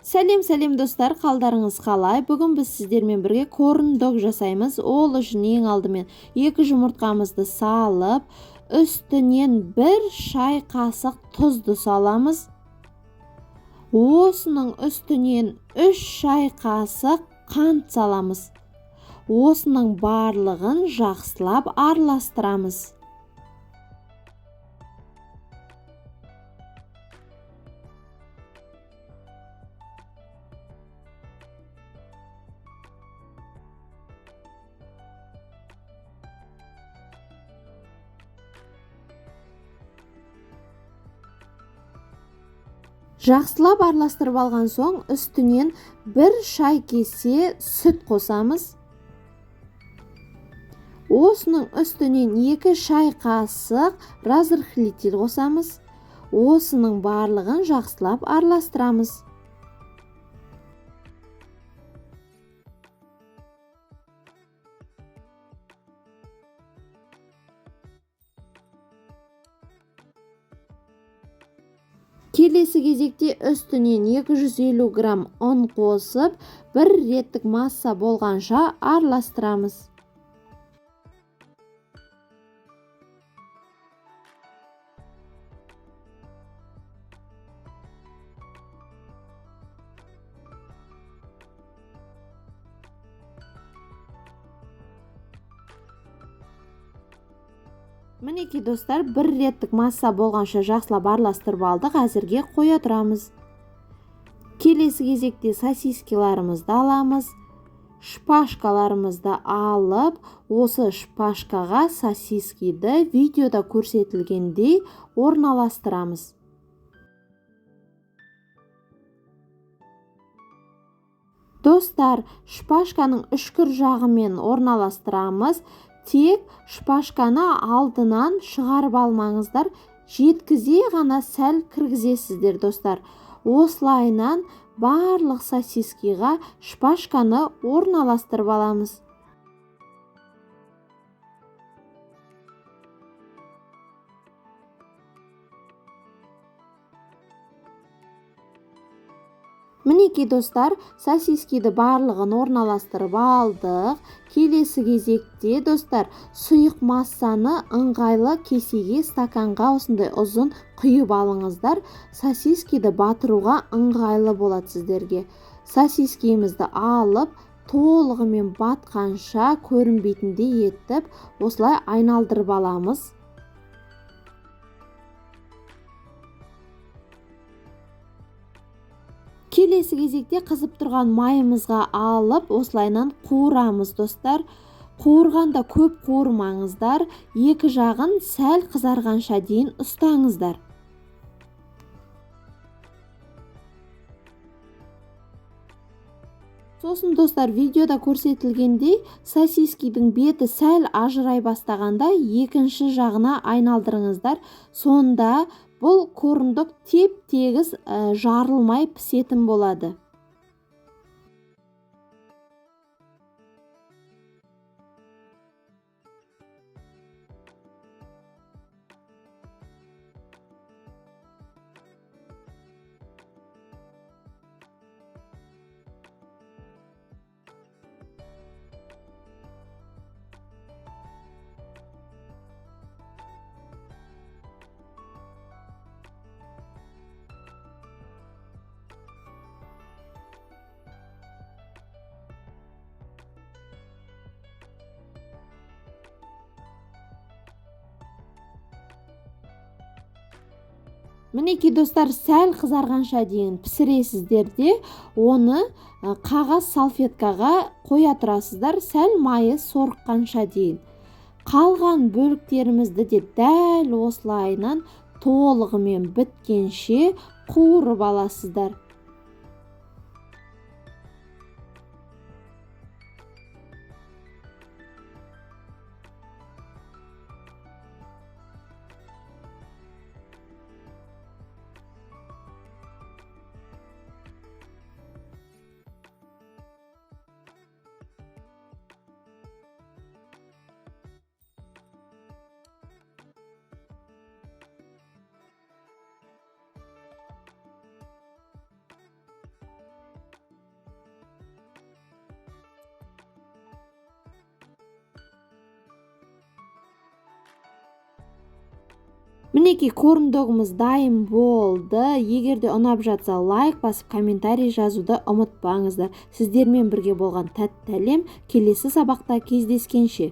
Сәлем достар, қалдарыңыз қалай? Бүгін біз сіздермен бірге корн-дог жасаймыз. Ол үшін ең алдымен 2 жұмыртқамызды салып, үстінен 1 шай қасық тұзды саламыз. Осының үстінен 3 шай қасық қант саламыз. Осының барлығын жақсылап араластырамыз. Жақсылап араластырып алған соң, үстінен 1 шай кесе сүт қосамыз. Осының үстінен 2 шай қасық разрыхлитель қосамыз. Осының барлығын жақсылап араластырамыз. Келесі кезекте үстінен 250 грамм ұн қосып, 1 реттік масса болғанша араластырамыз. Мінекей достар, 1 реттік масса болғанша жақсылап араластырып алдық. Әзірге қоя тұрамыз. Келесі кезекте сосискаларымызды аламыз. Шпажкаларымызды алып, осы шпажкаға сосискиді видеода көрсетілгендей орналастырамыз. Достар, шпажканың үшкір жағымен орналастырамыз. Тек шпажканы алдынан шығарып алмаңыздар, жеткізе ғана сәл кіргізесіздер достар. Осылайынан барлық сосискиға шпажканы орналастырып аламыз. Мінекей достар, сосискиді барлығын орналастырып алдық. Келесі кезекте достар, сұйық массаны ыңғайлы кесеге, стаканға осындай ұзын құйып алыңыздар. Сосискиді батыруға ыңғайлы болады сіздерге. Сосискемізді алып, толығымен батқанша көрінбейтіндей етіп, осылай айналдырып аламыз. Келесі кезекте қызып тұрған майымызға алып, осылайынан қуырамыз достар. Қуырғанда көп қуырмаңыздар, екі жағын сәл қызарғанша дейін ұстаңыздар. Сосын достар, видеода көрсетілгендей, сосискидің беті сәл ажырай бастағанда екінші жағына айналдырыңыздар. Сонда бұл корн-дог теп-тегіс жарылмай пісетін болады. Мінекей достар, сәл қызарғанша дейін пісіресіздер де, оны қағаз салфеткаға қоя тұрасыздар, сәл майы сорыққанша дейін. Қалған бөліктерімізді де дәл осылайынан толығымен біткенше қуырып аласыздар. Мінекей корн-догымыз дайын болды. Егер де ұнап жатса лайк басып комментарий жазуды ұмытпаңыздар. Сіздермен бірге болған тәтті әлем. Келесі сабақта кездескенше.